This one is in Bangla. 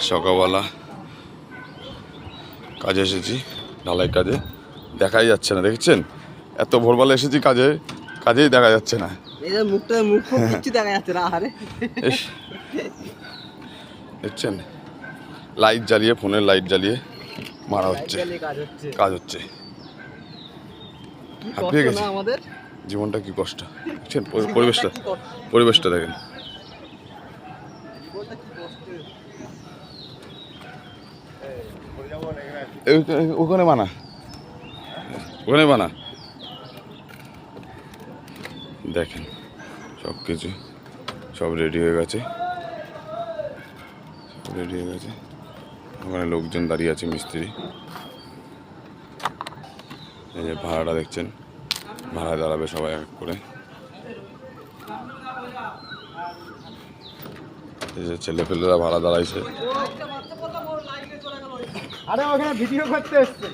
সকালবেলা কাজে এসেছি, ঢালাই কাজে। দেখাই যাচ্ছে না, দেখছেন? এত ভোরবেলা এসেছি কাজে, কাজেই দেখা যাচ্ছে না। দেখছেন, লাইট জ্বালিয়ে, ফোনের লাইট জ্বালিয়ে মারা হচ্ছে, কাজ হচ্ছে। হাঁপিয়ে গেছে আমাদের জীবনটা, কি কষ্ট। দেখছেন পরিবেশটা দেখেন। ওখানে বানা, ওখানে বানা। দেখেন সব কিছু সব রেডি হয়ে গেছে, ওখানে লোকজন দাঁড়িয়ে আছে, মিস্ত্রি। এই যে ভাড়াটা দেখছেন, ভাড়া দাঁড়াবে সবাই এক করে। এই যে ছেলেপেলেরা ভাড়া দাঁড়াইছে। আরে ওখানে ভিডিও করতে এসছে,